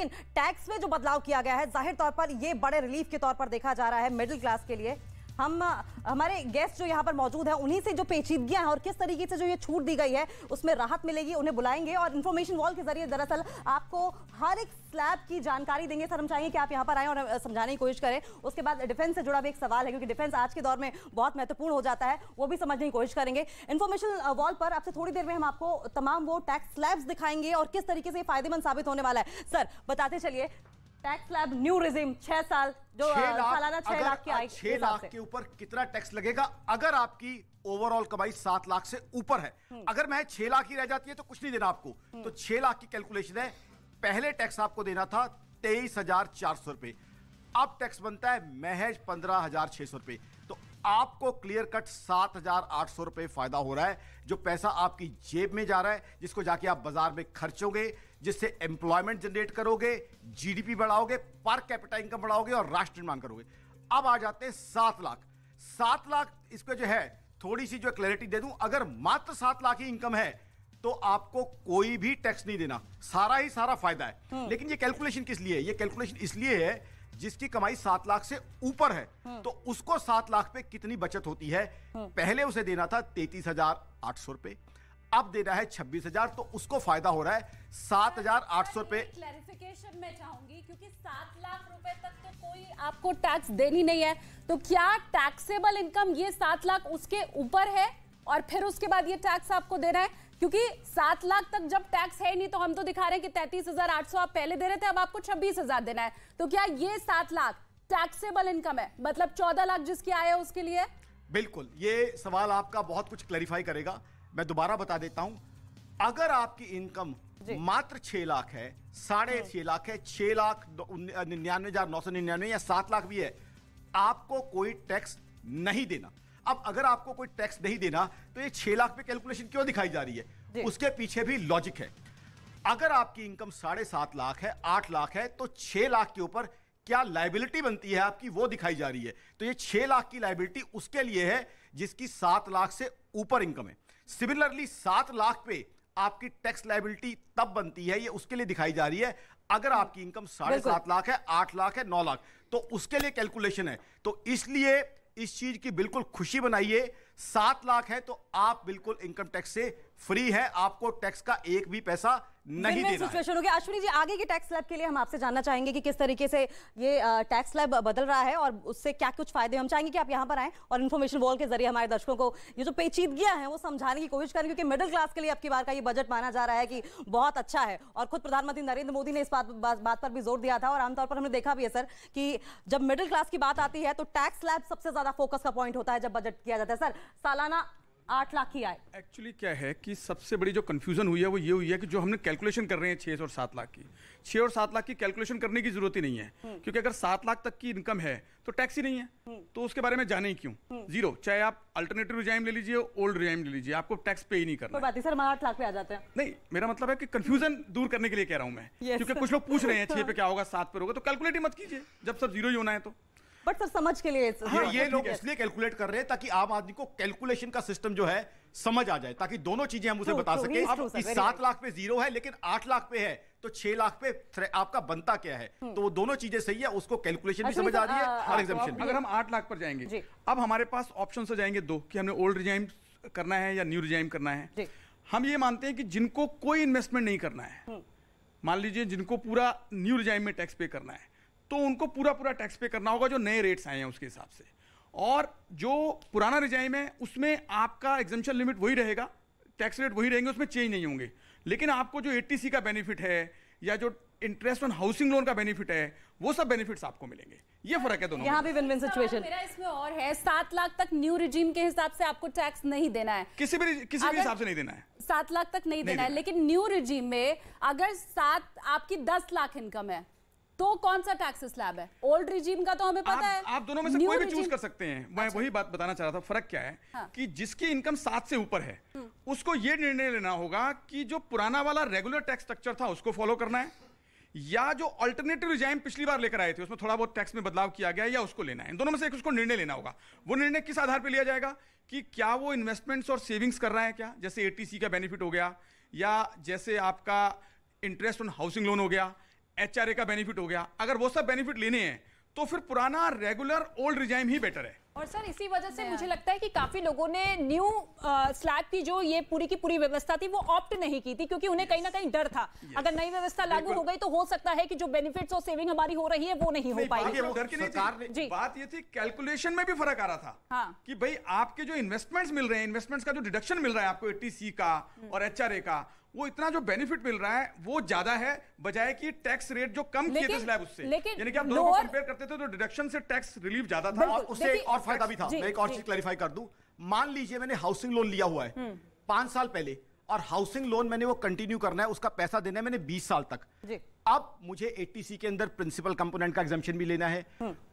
लेकिन टैक्स में जो बदलाव किया गया है जाहिर तौर पर ये बड़े रिलीफ के तौर पर देखा जा रहा है मिडिल क्लास के लिए। हम हमारे गेस्ट जो यहाँ पर मौजूद हैं उन्हीं से जो पेचीदगियां हैं और किस तरीके से जो ये छूट दी गई है उसमें राहत मिलेगी उन्हें बुलाएंगे और इन्फॉर्मेशन वॉल के जरिए दरअसल आपको हर एक स्लैब की जानकारी देंगे। सर हम चाहेंगे कि आप यहाँ पर आएं और समझाने की कोशिश करें। उसके बाद डिफेंस से जुड़ा भी एक सवाल है क्योंकि डिफेंस आज के दौर में बहुत महत्वपूर्ण हो जाता है, वो भी समझने की कोशिश करेंगे। इन्फॉर्मेशन वॉल पर आपसे थोड़ी देर में हम आपको तमाम वो टैक्स स्लैब्स दिखाएंगे और किस तरीके से फायदेमंद साबित होने वाला है। सर बताते चलिए, टैक्स स्लैब न्यू रिजिम 6 साल जो सालाना 6 लाख की आय 6 लाख के ऊपर कितना टैक्स लगेगा अगर आपकी ओवरऑल कमाई 7 लाख से ऊपर है। अगर मैं 6 लाख ही रह जाती है तो कुछ नहीं देना आपको। तो 6 लाख की कैलकुलेशन है, पहले टैक्स आपको देना था 23,400 रुपए, अब टैक्स बनता है महज 15,600 रुपए। तो आपको क्लियर कट 7,800 रुपए फायदा हो रहा है, जो पैसा आपकी जेब में जा रहा है, जिसको जाके आप बाजार में खर्चोगे, जिससे एम्प्लॉयमेंट जनरेट करोगे, जीडीपी बढ़ाओगे, पर कैपिटा इनकम बढ़ाओगे और राष्ट्र निर्माण करोगे। अब आ जाते हैं 7 लाख। 7 लाख इसको जो है थोड़ी सी जो क्लैरिटी दे दूं, अगर मात्र 7 लाख ही इनकम है तो आपको कोई भी टैक्स नहीं देना, सारा ही सारा फायदा है। लेकिन ये कैलकुलेशन किस लिए है? ये कैलकुलेशन इसलिए है जिसकी कमाई 7 लाख से ऊपर है तो उसको 7 लाख पे कितनी बचत होती है। पहले उसे देना था 33,800 रुपए, अब देना है 26,000, तो उसको फायदा हो रहा है 7,800 रुपए। क्लैरिफिकेशन मैं चाहूंगी क्योंकि 7 लाख रुपए तक तो कोई आपको टैक्स देनी नहीं है, तो क्या टैक्सेबल इनकम ये 7 लाख उसके ऊपर है और फिर उसके बाद ये टैक्स आपको देना है? क्योंकि 7 लाख तक जब टैक्स है नहीं तो हम तो दिखा रहे हैं कि 33,800 आप पहले दे रहे थे, अब आपको 26,000 देना है। तो क्या ये 7 लाख टैक्सेबल इनकम है, मतलब 14 लाख जिसकी आय है उसके लिए? बिल्कुल, ये सवाल आपका बहुत कुछ क्लैरिफाई करेगा। मैं दोबारा बता देता हूं, अगर आपकी इनकम मात्र 6 लाख है, 6.5 लाख है, 6,99,999 या 7 लाख भी है, आपको कोई टैक्स नहीं देना। अब अगर आपको कोई टैक्स नहीं देना तो ये 6 लाख पे कैलकुलेशन क्यों दिखाई जा रही है? उसके पीछे भी लॉजिक है। अगर आपकी इनकम 7.5 लाख है, 8 लाख है, तो 6 लाख के ऊपर क्या लायबिलिटी बनती है आपकी, वो दिखाई जा रही है। तो ये 6 लाख की लायबिलिटी उसके लिए है जिसकी 7 लाख से ऊपर इनकम है। सिमिलरली 7 लाख पे आपकी टैक्स लायबिलिटी तब बनती है, ये उसके लिए दिखाई जा रही है अगर आपकी इनकम 7.5 लाख है, 8 लाख है, 9 लाख, तो उसके लिए कैलकुलेशन है। तो इसलिए इस चीज की बिल्कुल खुशी बनाइए। 7 लाख है तो आप बिल्कुल इनकम टैक्स से फ्री है, आपको टैक्स का एक भी पैसा नहीं देना है। अश्विनी जी, आगे के टैक्स स्लैब के लिए हम आपसे जानना चाहेंगे कि किस तरीके से ये टैक्स स्लैब बदल रहा है और उससे क्या कुछ फायदे। हम चाहेंगे कि आप यहाँ पर आएं और इन्फॉर्मेशन वॉल के जरिए हमारे दर्शकों को ये जो पेचीदगियां हैं वो समझाने की कोशिश करें, क्योंकि मिडिल क्लास के लिए अब की बार का ये बजट माना जा रहा है कि बहुत अच्छा है। और खुद प्रधानमंत्री नरेंद्र मोदी ने इस बात पर भी जोर दिया था और आमतौर पर हमने देखा भी है सर कि जब मिडिल क्लास की बात आती है तो टैक्स स्लैब सबसे ज्यादा फोकस का पॉइंट होता है जब बजट किया जाता है। सर, सालाना 8 लाख की आय, एक्चुअली क्या है कि सबसे बड़ी जो कंफ्यूजन हुई है वो ये हुई है कि जो हमने कैलकुलेशन कर रहे हैं 6 और 7 लाख की, 6 और 7 लाख की कैलकुलेशन करने की जरूरत ही नहीं है, क्योंकि अगर 7 लाख तक की इनकम है तो टैक्स ही नहीं है, तो उसके बारे में जाने ही क्यों, जीरो। चाहे आप अल्टरनेटिव रिजाइम ले लीजिए, ओल्ड रिजाइम ले लीजिए, आपको टैक्स पे ही नहीं करना। कोई बात नहीं सर, हम 8 लाख पे आ जाते हैं। नहीं, मेरा मतलब है कि कंफ्यूजन दूर करने के लिए कह रहा हूं मैं, क्योंकि कुछ लोग पूछ रहे हैं 6 पे क्या होगा, 7 पे होगा, तो कैलकुलेट ही मत कीजिए जब सब जीरो ही होना है तो। बट सर समझ के लिए ये लोग इसलिए कैलकुलेट कर रहे हैं ताकि आम आदमी को कैलकुलेशन का सिस्टम जो है समझ आ जाए, ताकि दोनों चीजें हम उसे बता सके कि 7 लाख पे जीरो है लेकिन 8 लाख पे है, तो 6 लाख पे आपका बनता क्या है, तो वो दोनों चीजें सही है, उसको कैलकुलेशन भी समझ आ रही है और एग्जम्पशन भी। अगर हम 8 लाख पर जाएंगे, अब हमारे पास ऑप्शन हो जाएंगे 2 कि हमने ओल्ड रिजाइम करना है या न्यू रिजाइम करना है। हम ये मानते हैं कि जिनको कोई इन्वेस्टमेंट नहीं करना है, मान लीजिए जिनको पूरा न्यू रिजाइम में टैक्स पे करना है, तो उनको पूरा टैक्स पे करना होगा जो नए रेट्स आए हैं उसके हिसाब से, और जो पुराना रिजाइम है उसमें आपका एग्जम्पशन लिमिट वही रहेगा, टैक्स रेट वही रहेंगे, उसमें चेंज नहीं होंगे, लेकिन आपको जो 80C का बेनिफिट है या जो इंटरेस्ट ऑन हाउसिंग लोन का बेनिफिट है वो सब बेनिफिट्स आपको मिलेंगे। ये फर्क है दोनों। यहाँ भी विन-विन सिचुएशन। मेरा इसमें और है, 7 लाख तक न्यू रिजीम के हिसाब से आपको टैक्स नहीं देना है, किसी भी हिसाब से नहीं देना है, 7 लाख तक नहीं देना है। लेकिन न्यू रिजीम में अगर आपकी 10 लाख इनकम है तो कौन सा टैक्स स्लैब है? ओल्ड रिजीम का तो हमें पता है, आप दोनों में से कोई भी चूज कर सकते हैं। मैं वही बात बताना चाह रहा था, फर्क क्या है कि जिसकी इनकम 7 से ऊपर है उसको यह निर्णय लेना होगा कि जो पुराना वाला रेगुलर टैक्स स्ट्रक्चर था उसको फॉलो करना है, या जो अल्टरनेटिव रिजाइम पिछली बार लेकर आए थे उसमें थोड़ा बहुत टैक्स में बदलाव किया गया, या उसको लेना है। इन दोनों में से एक उसको निर्णय लेना होगा। वो निर्णय किस आधार पर लिया जाएगा कि क्या वो इन्वेस्टमेंट्स और सेविंग्स कर रहा है, क्या जैसे 80C का बेनिफिट हो गया, या जैसे आपका इंटरेस्ट ऑन हाउसिंग लोन हो गया, HRA का बेनिफिट हो गया, अगर वो सब बेनिफिट लेने हैं तो फिर पुराना रेगुलर ओल्ड रिजाइम ही बेटर है। और सर इसी वजह से मुझे लगता है कि काफी लोगों ने न्यू स्लैब की जो ये पूरी की पूरी व्यवस्था थी वो ऑप्ट नहीं की थी, क्योंकि उन्हें कहीं ना कहीं डर था अगर नई व्यवस्था लागू हो गई तो हो सकता है कि जो बेनिफिट्स और सेविंग हमारी हो रही है वो नहीं हो पाएगी। बात ये थी कैलकुलेशन में भी फर्क आ रहा था। हाँ। कि भाई आपके जो इन्वेस्टमेंट्स मिल रहे हैं, इन्वेस्टमेंट्स का जो डिडक्शन मिल रहा है आपको 80C का और HRA का, वो इतना जो बेनिफिट मिल रहा है वो ज्यादा है बजाय कि टैक्स रेट जो कम किए थे स्लैब उससे। यानी कि आप दोनों को कंपेयर करते थे तो डिडक्शन से टैक्स रिलीफ ज्यादा था और उससे एक और फायदा भी था। मैं एक और चीज क्लैरिफाई कर दूं, मान लीजिए मैंने हाउसिंग लोन लिया हुआ है 5 साल पहले और हाउसिंग लोन मैंने वो कंटिन्यू करना है, उसका पैसा देना है मैंने 20 साल तक। अब मुझे 80C के अंदर प्रिंसिपल कंपोनेंट का एग्जम्पशन भी लेना है,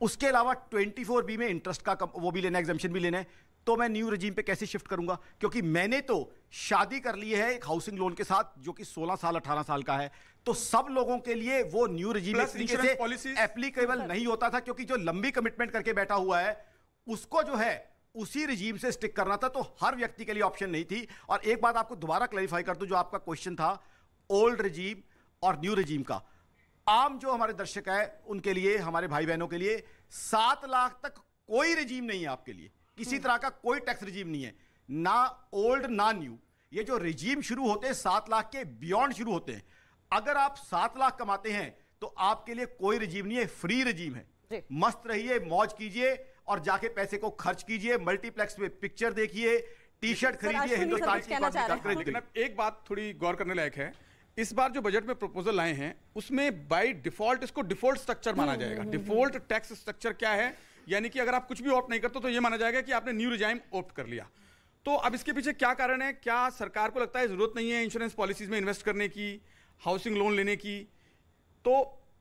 उसके अलावा 24B में इंटरेस्ट का वो भी लेना है, एग्जम्पशन भी लेना है। तो मैं न्यू रेजिम पे कैसे शिफ्ट करूंगा, क्योंकि मैंने तो शादी कर ली है एक हाउसिंग लोन के साथ जो कि 16 साल 18 साल का है, तो सब लोगों के लिए वो न्यू रेजिम इस तरीके से एप्लीकेबल नहीं होता था, क्योंकि जो लंबी कमिटमेंट करके बैठा हुआ है उसको जो है उसी रेजिम से स्टिक करना था, तो हर व्यक्ति के लिए ऑप्शन नहीं थी। और एक बात आपको दोबारा क्लैरिफाई कर दूं, जो आपका क्वेश्चन था ओल्ड रेजिम और न्यू रेजिम का, आम जो हमारे दर्शक है उनके लिए, हमारे भाई बहनों के लिए 7 लाख तक कोई रेजिम नहीं है आपके लिए, किसी तरह का कोई टैक्स रेजिम नहीं है, ना ओल्ड ना न्यू। ये जो रेजिम शुरू होते हैं 7 लाख के बियॉन्ड शुरू होते हैं। अगर आप 7 लाख कमाते हैं तो आपके लिए कोई रेजिम नहीं है, फ्री रेजिम है। मस्त रहिए, मौज कीजिए और जाके पैसे को खर्च कीजिए, मल्टीप्लेक्स में पिक्चर देखिए, टी-शर्ट खरीदिए, हिंदुस्तान की इकोनॉमी। लेकिन एक बात थोड़ी गौर करने लायक है, इस बार जो बजट में प्रपोजल लाए हैं उसमें बाय डिफॉल्ट इसको डिफॉल्ट स्ट्रक्चर माना जाएगा। डिफॉल्ट टैक्स स्ट्रक्चर क्या है, यानी कि अगर आप कुछ भी ऑप्ट नहीं करते तो ये माना जाएगा कि आपने न्यू रिजाइम ऑप्ट कर लिया। तो अब इसके पीछे क्या कारण है? क्या सरकार को लगता है जरूरत नहीं है इंश्योरेंस पॉलिसीज में इन्वेस्ट करने की, हाउसिंग लोन लेने की? तो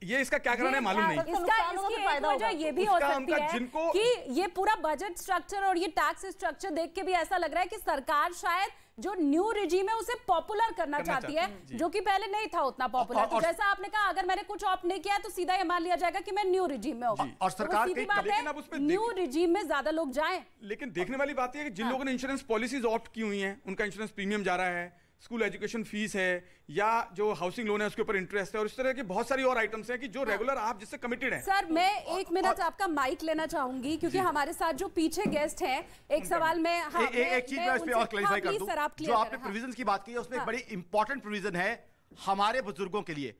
ये इसका क्या कारण है मालूम नहीं। इसकी एक वजह ये भी हो सकती है कि ये पूरा बजट स्ट्रक्चर और ये टैक्स स्ट्रक्चर देख के भी ऐसा लग रहा है कि सरकार शायद जो न्यू रिजीम है उसे पॉपुलर करना चाहती है, जो कि पहले नहीं था उतना पॉपुलर। तो जैसा आपने कहा अगर मैंने कुछ ऑप्ट नहीं किया तो सीधा ये मान लिया जाएगा कि मैं न्यू रिजीम में हूं, और सरकार सीधी बात है न्यू रिजीम में ज्यादा लोग जाएं। लेकिन देखने वाली बात यह है कि जिन लोगों ने इंश्योरेंस पॉलिसीज ऑप्ट की हुई हैं उनका इंश्योरेंस प्रीमियम जा रहा है, स्कूल एजुकेशन फीस है या जो हाउसिंग लोन है उसके ऊपर इंटरेस्ट है, और इस तरह की बहुत सारी और आइटम्स हैं कि जो रेगुलर आप जिससे कमिटेड हैं। सर मैं 1 मिनट आपका माइक लेना चाहूंगी क्योंकि हमारे साथ जो पीछे गेस्ट हैं, एक सवाल में एक चीज मैं उस पे और क्लैरिफाई कर दूं, जो आपने प्रोविजंस की बात की है उसमें एक बड़ी इंपॉर्टेंट प्रोविजन है हमारे बुजुर्गों के लिए।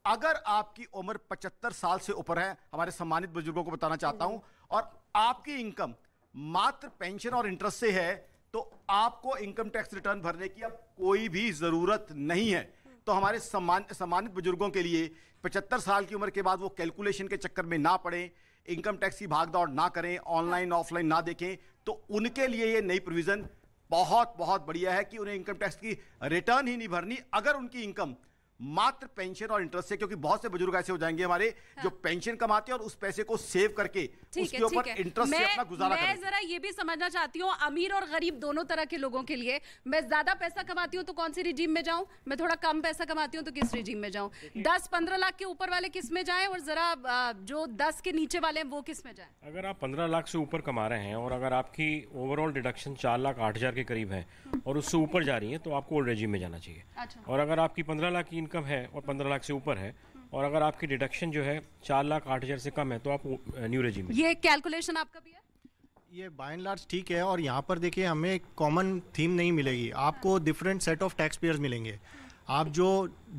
अगर आपकी उम्र 75 साल से ऊपर है, हमारे सम्मानित बुजुर्गों को बताना चाहता हूं, और आपकी इनकम मात्र पेंशन और इंटरेस्ट से है, तो आपको इनकम टैक्स रिटर्न भरने की अब कोई भी जरूरत नहीं है। तो हमारे सम्मानित बुजुर्गों के लिए 75 साल की उम्र के बाद वो कैलकुलेशन के चक्कर में ना पड़े, इनकम टैक्स की भागदौड़ ना करें, ऑनलाइन ऑफलाइन ना देखें, तो उनके लिए ये नई प्रोविजन बहुत बहुत बढ़िया है कि उन्हें इनकम टैक्स की रिटर्न ही नहीं भरनी अगर उनकी इनकम मात्र पेंशन और इंटरेस्ट से, क्योंकि बहुत से बुजुर्ग ऐसे हो जाएंगे हमारे जो पेंशन कमाते हैं और उस पैसे को सेव करके उसके ऊपर इंटरेस्ट से अपना गुजारा करते हैं। मैं जरा ये भी समझना चाहती हूँ अमीर और गरीब दोनों तरह के लोगों के लिए, मैं ज्यादा पैसा कमाती हूँ तो कौन सी रिजीम में जाऊं, मैं थोड़ा कम पैसा कमाती हूँ तो किस रिजीम में जाऊं, 10-15 लाख के ऊपर वाले किस में जाएं और जरा जो 10 के नीचे वाले हैं वो किस में जाएं? अगर आप 15 लाख से ऊपर कमा रहे हैं और अगर आपकी ओवरऑल डिडक्शन 4,08,000 के करीब है और उससे ऊपर जा रही है तो आपको ओल्ड रेजिम में जाना चाहिए। और अगर आपकी 15 लाख की इनकम है और 15 लाख से ऊपर है और अगर आपकी डिडक्शन जो है 4,08,000 से कम है तो आप न्यू रेजिम में। ये कैलकुलेशन आपका भी है? ये बाय एंड लार्ज ठीक है, और यहाँ पर देखिए हमें कॉमन थीम नहीं मिलेगी, आपको different set of tax payers मिलेंगे। आप जो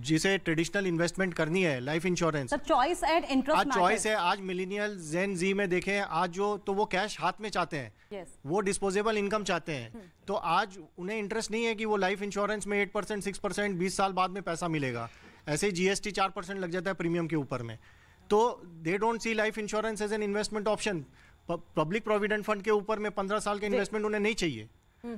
जिसे ट्रेडिशनल इन्वेस्टमेंट करनी है, life insurance, choice and interest, आज चॉइस है। आज मिलेनियल जेन जी में देखें, आज जो तो वो कैश हाथ में चाहते हैं, वो डिस्पोजेबल इनकम चाहते हैं, तो आज उन्हें इंटरेस्ट नहीं है कि वो लाइफ इंश्योरेंस में 8% 6% 20 साल बाद में पैसा मिलेगा। ऐसे GST 4% लग जाता है प्रीमियम के ऊपर में, तो they don't see life insurance as an investment option. Public provident fund के ऊपर में 15 साल के इन्वेस्टमेंट उन्हें नहीं चाहिए,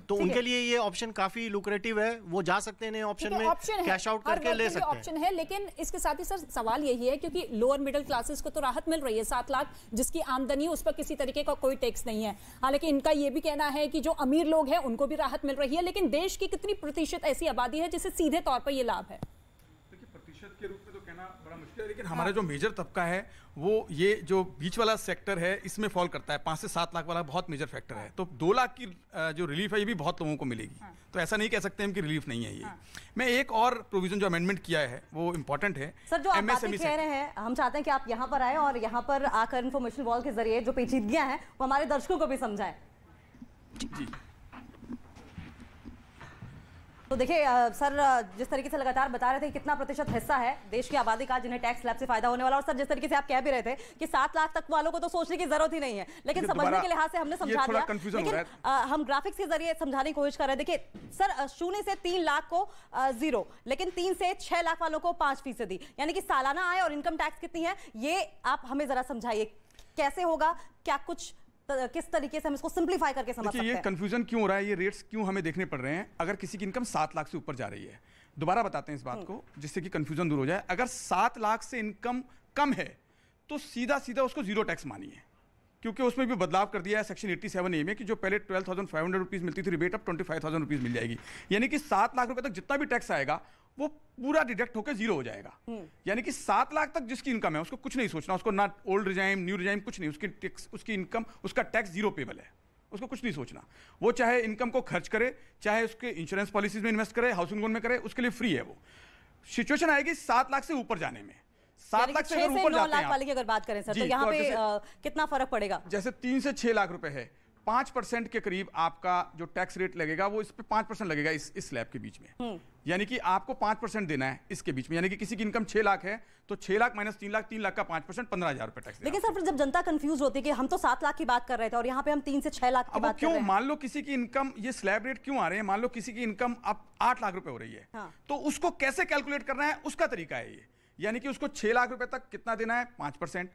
तो उनके लिए ये ऑप्शन काफी लुक्रेटिव है, वो जा सकते हैं ऑप्शन में, कैश आउट करके ले सकते हैं, ऑप्शन है। लेकिन इसके साथ ही सर सवाल यही है क्योंकि लोअर मिडिल क्लासेस को तो राहत मिल रही है, 7 लाख जिसकी आमदनी उस पर किसी तरीके का कोई टैक्स नहीं है। हालांकि इनका ये भी कहना है कि जो अमीर लोग हैं उनको भी राहत मिल रही है, लेकिन देश की कितनी प्रतिशत ऐसी आबादी है जिसे सीधे तौर पर ये लाभ है? प्रतिशत के रूप में तो कहना बड़ा मुश्किल लेकिन हमारा जो मेजर तबका है वो ये जो बीच वाला सेक्टर है इसमें फॉल करता है। 5 से 7 लाख वाला बहुत मेजर फैक्टर है। तो 2 लाख की जो रिलीफ है ये भी बहुत लोगों को मिलेगी। तो ऐसा नहीं कह सकते हम कि रिलीफ नहीं है ये। मैं एक और प्रोविजन जो अमेंडमेंट किया है वो इंपॉर्टेंट है सर, जो आप बातें कह रहे हैं, हम चाहते हैं कि आप यहाँ पर आए और यहाँ पर आकर इन्फॉर्मेशन वॉल के जरिए जो पेचीदगियां हैं वो हमारे दर्शकों को भी समझाएं। जी तो देखिए सर, जिस तरीके से लगातार बता रहे थे कितना प्रतिशत हिस्सा है देश की आबादी का जिन्हें टैक्स स्लैब से फायदा होने वाला, और सर जिस तरीके से आप कह भी रहे थे कि 7 लाख तक वालों को तो सोचने की जरूरत ही नहीं है, लेकिन समझने के लिहाज से हमने समझा दिया। लेकिन हम ग्राफिक्स के जरिए समझाने की कोशिश कर रहे हैं। देखिए सर, 0 से 3 लाख को 0, लेकिन 3 से 6 लाख वालों को 5%, यानी कि सालाना आय और इनकम टैक्स कितनी है ये आप हमें जरा समझाइए, कैसे होगा, क्या कुछ किस तरीके से हम इसको सिंपलीफाई करके समझ सकते हैं? ये कंफ्यूजन क्यों हो रहा है, ये रेट्स क्यों हमें देखने पड़ रहे हैं? अगर किसी की इनकम 7 लाख से ऊपर जा रही है, दोबारा बताते हैं इस बात को जिससे कि कंफ्यूजन दूर हो जाए। अगर 7 लाख से इनकम कम है तो सीधा सीधा उसको 0 टैक्स मानिए, क्योंकि उसमें भी बदलाव कर दिया है सेक्शन 87A में कि जो पहले 12,500 रुपीज मिलती थी रिबेट, अब 25,000 रुपीज मिल जाएगी। यानी कि 7 लाख रुपए तक जितना भी टैक्स आएगा वो पूरा डिडक्ट होकर 0 हो जाएगा। यानी कि 7 लाख तक जिसकी इनकम है उसको कुछ नहीं सोचना, उसको ना ओल्ड रिजाइम न्यू रिजाइम कुछ नहीं, उसकी इनकम, उसका टैक्स 0 पेबल है, उसको कुछ नहीं सोचना। वो चाहे इनकम को खर्च करे, चाहे उसके इंश्योरेंस पॉलिसीज में इन्वेस्ट करे, हाउसिंग लोन में करे, उसके लिए फ्री है। वो सिचुएशन आएगी 7 लाख से ऊपर जाने में। 7 लाख से ऊपर 9 लाख वाले की अगर बात करें सर, तो यहाँ पे कितना फर्क पड़ेगा? जैसे 3 से 6 लाख रुपए है, 5% के करीब आपका जो टैक्स रेट लगेगा वो इस पे 5% लगेगा इस स्लैब के बीच में। यानी कि आपको 5% देना है इसके बीच में। यानी कि किसी की इनकम 6 लाख है तो 6 लाख माइनस 3 लाख, 3 लाख का 5% 15,000 रुपए टैक्स। लेकिन सर फिर जब जनता कंफ्यूज होती है कि हम तो 7 लाख की बात कर रहे थे और यहाँ पे हम 3 से 6 लाख की बात कर रहे हैं। मान लो किसी की इनकम, ये स्लैब रेट क्यों आ रहे हैं, मान लो किसी की इनकम अब 8 लाख रुपए हो रही है, तो उसको कैसे कैलकुलेट करना है उसका तरीका है ये। यानी कि उसको 6 लाख रुपए तक कितना देना है, 5%,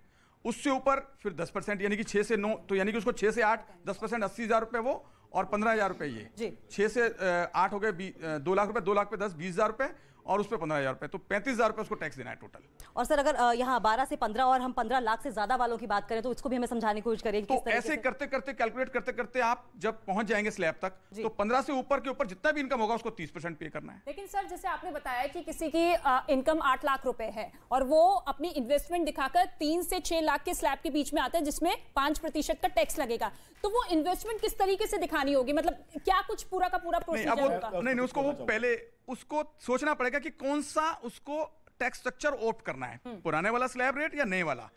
उससे ऊपर फिर 10%, यानी कि 6 से 9, तो यानी कि उसको 6 से 8 10%, 80,000 रुपए वो और 15,000 रुपए ये। 6 से 8 हो गए 2 लाख रुपए, 2 लाख पे 10, 20,000 रुपए और उस पर 15,000 रुपए, तो 35,000 रुपए उसको टैक्स देना है टोटल। और सर अगर यहाँ 12 से 15 और हम 15 लाख से ज्यादा वालों की बात करें तो इसको भी हमें समझाने की कोशिश करें। तो ऐसे करते करते कैलकुलेट करते करते आप जब पहुंच जाएंगे स्लैब तक, तो 15 से ऊपर के ऊपर जितना भी इनकम होगा उसको 30% पे करना है। लेकिन सर जैसे आपने बताया कि किसी की इनकम 8 लाख रुपए है और वो अपनी इन्वेस्टमेंट दिखाकर 3 से 6 लाख के स्लैब के बीच में आता है जिसमें 5% का टैक्स लगेगा, तो वो इन्वेस्टमेंट किस तरीके से दिखानी होगी? मतलब क्या कुछ पूरा का पूरा प्रोसीजर होगा? नहीं, उसको वो पहले उसको सोचना पड़ेगा कि कौन सा उसको टैक्स स्ट्रक्चर ऑप्ट करना है, पुराने वाला स्लैब रेट या नए वाला।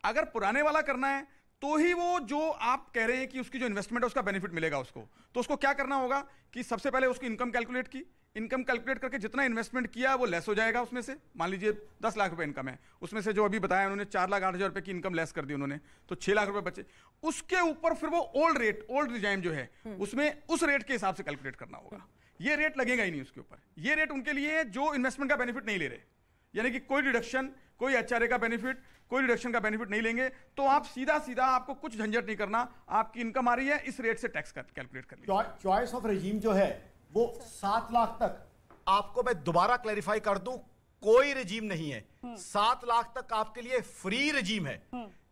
अगर पुराने वाला करना है तो ही वो जो आप कह रहे हैं कि उसकी जो इन्वेस्टमेंट है उसका बेनिफिट मिलेगा उसको, तो उसको क्या करना होगा कि सबसे पहले उसकी इनकम कैलकुलेट की, इनकम कैलकुलेट करके जितना इन्वेस्टमेंट किया वो लेस हो जाएगा उसमें से। मान लीजिए 10 लाख रुपए इनकम है, उसमें से जो अभी बताया उन्होंने 4,08,000 रुपए की इनकम लेस कर दी उन्होंने, तो 6 लाख रुपए बचे। उसके ऊपर फिर वो ओल्ड रेट, ओल्ड रिजाइम जो है उसमें उस रेट के हिसाब से कैलकुलेट करना होगा। ये रेट लगेगा ही नहीं उसके ऊपर। ये रेट उनके लिए जो इन्वेस्टमेंट का बेनिफिट नहीं ले रहे, यानी कि कोई डिडक्शन, कोई एचआरए का बेनिफिट, कोई डिडक्शन का बेनिफिट नहीं लेंगे, तो आप सीधा सीधा, आपको कुछ झंझट नहीं करना, आपकी इनकम आ रही है इस रेट से टैक्स कैलकुलेट कर लीजिए। चॉइस ऑफ रेजिम जो है वो 7 लाख तक, आपको मैं दोबारा क्लैरिफाई कर दूं, कोई रेजिम नहीं है। 7 लाख तक आपके लिए फ्री रेजिम है,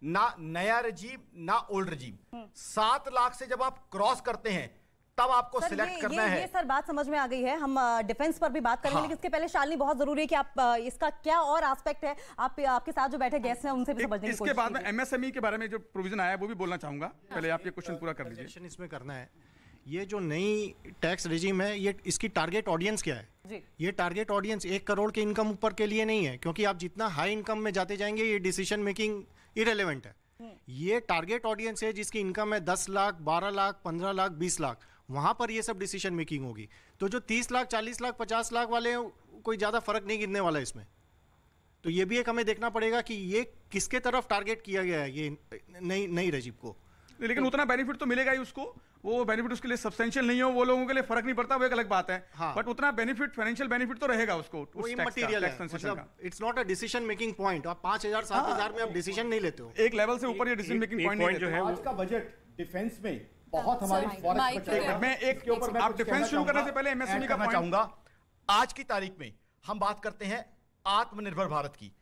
ना नया रेजिम ना ओल्ड रेजिम। 7 लाख से जब आप क्रॉस करते हैं तब आपको सिलेक्ट करना है। ये सर बात समझ में आ गई है। हम डिफेंस पर भी बात करेंगे, लेकिन इसके पहले शालिनी बहुत जरूरी है कि आप इसका क्या और एस्पेक्ट है, आपके साथ जो बैठे गेस्ट हैं उनसे भी समझने की कोशिश इसके बाद में एमएसएमई के बारे में जो प्रोविजन आया है वो भी बोलना चाहूंगा। पहले आप ये क्वेश्चन पूरा कर लीजिए। इसमें करना है, ये जो नई टैक्स रेजिम है, ये इसकी टारगेट ऑडियंस क्या है जी? ये टारगेट ऑडियंस 1 करोड़ के इनकम ऊपर के लिए नहीं है, क्योंकि आप जितना हाई इनकम में जाते जाएंगे ये डिसीजन मेकिंग इरेलेवेंट है। ये टारगेट ऑडियंस है जिसकी इनकम है 10 लाख, 12 लाख, 15 लाख, 20 लाख, वहां पर ये सब डिसीजन मेकिंग होगी। तो जो 30 लाख, 40 लाख, 50 लाख वाले हैं, कोई ज्यादा फर्क नहीं गिरने वाला इसमें। तो ये भी एक हमें देखना पड़ेगा कि ये किसके तरफ टारगेट किया गया है ये नई रेजिम को। लेकिन उतना बेनिफिट तो मिलेगा ही उसको, वो बेनिफिट उसके लिए सब्सटेंशियल नहीं हो, वो लोगों के लिए फर्क नहीं पड़ता, वो एक अलग बात है। हाँ। बट उतना बेनिफिट, फाइनेंशियल बेनिफिट तो रहेगा उसको। वो इमटेरियल है, मतलब it's not a decision making point. आप 5,000 7,000 में आप डिसीजन नहीं लेते हो, एक लेवल से ऊपर ये डिसीजन मेकिंग पॉइंट जो है। आज का बजट डिफेंस में बहुत हमारी मैं एक आप डिफेंस शुरू करने से पहले एमएसएमई का पॉइंट चाहूंगा। आज की तारीख में हम बात करते हैं आत्मनिर्भर भारत की।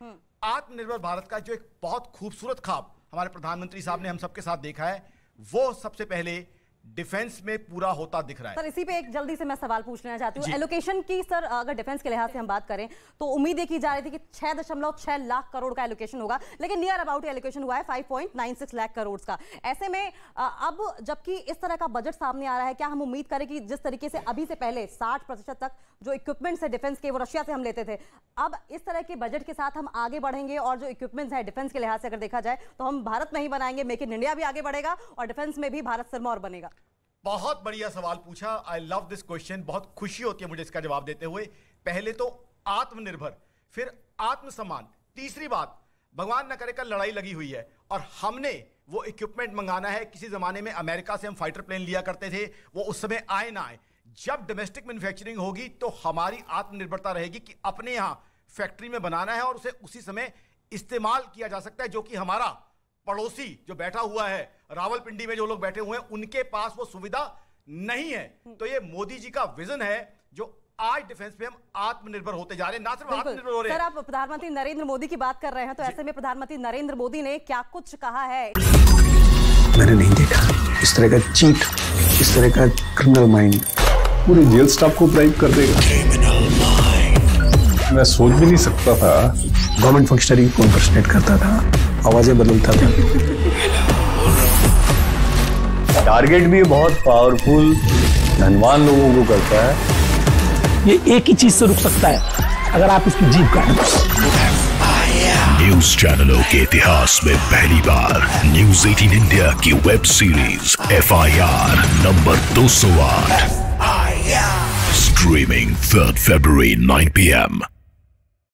आत्मनिर्भर भारत का जो एक बहुत खूबसूरत ख्वाब हमारे प्रधानमंत्री साहब ने हम सबके साथ देखा है, वो सबसे पहले डिफेंस में पूरा होता दिख रहा है। सर इसी पे एक जल्दी से मैं सवाल पूछ लेना चाहती हूँ, एलोकेशन की सर अगर डिफेंस के लिहाज से हम बात करें तो उम्मीद की जा रही थी कि 6.6 लाख करोड़ का एलोकेशन होगा, लेकिन नियर अबाउट एलोकेशन हुआ है 5.96 लाख करोड़ का। ऐसे में अब जबकि इस तरह का बजट सामने आ रहा है, क्या हम उम्मीद करें कि जिस तरीके से अभी से पहले 60% तक जो इक्विपमेंट्स है डिफेंस के वो रशिया से हम लेते थे, अब इस तरह के बजट के साथ हम आगे बढ़ेंगे और जो इक्विपमेंट्स है डिफेंस के लिहाज से अगर देखा जाए तो हम भारत में ही बनाएंगे, मेक इन इंडिया भी आगे बढ़ेगा और डिफेंस में भी भारत सिरमौर बनेगा? बहुत बढ़िया सवाल पूछा, आई लव दिस क्वेश्चन। बहुत खुशी होती है मुझे इसका जवाब देते हुए। पहले तो आत्मनिर्भर, फिर आत्मसम्मान, तीसरी बात भगवान न करे कल लड़ाई लगी हुई है और हमने वो इक्विपमेंट मंगाना है। किसी जमाने में अमेरिका से हम फाइटर प्लेन लिया करते थे, वो उस समय आए ना आए। जब डोमेस्टिक मैन्युफैक्चरिंग होगी तो हमारी आत्मनिर्भरता रहेगी कि अपने यहां फैक्ट्री में बनाना है और उसे उसी समय इस्तेमाल किया जा सकता है, जो कि हमारा पड़ोसी जो बैठा हुआ है रावलपिंडी में, जो लोग बैठे हुए हैं उनके पास वो सुविधा नहीं है। तो ये मोदी जी का विजन है जो आज डिफेंस पे हम आत्मनिर्भर होते जा रहे हैं, ना सिर्फ आत्मनिर्भर हो रहे हैं। सर आप प्रधानमंत्री नरेंद्र मोदी की बात कर रहे हैं, तो ऐसे में प्रधानमंत्री नरेंद्र मोदी ने क्या कुछ कहा है? मैंने नहीं देखा इस तरह का चीट, इस तरह का क्रिमिनल माइंड पूरे जेल स्टाफ को ब्राइब कर देगा। मैं सोच भी नहीं सकता था गवर्नमेंट फंक्शनरी को इम्पर्सनेट करता था, आवाजें बदलता था। टारगेट भी बहुत पावरफुल धनवान लोगों को करता है। ये एक ही चीज से रुक सकता है, अगर आप इसकी जीभ काटें। न्यूज चैनलों के इतिहास में पहली बार न्यूज 18 इंडिया की web series FIR number 208 streaming 3rd February 9 PM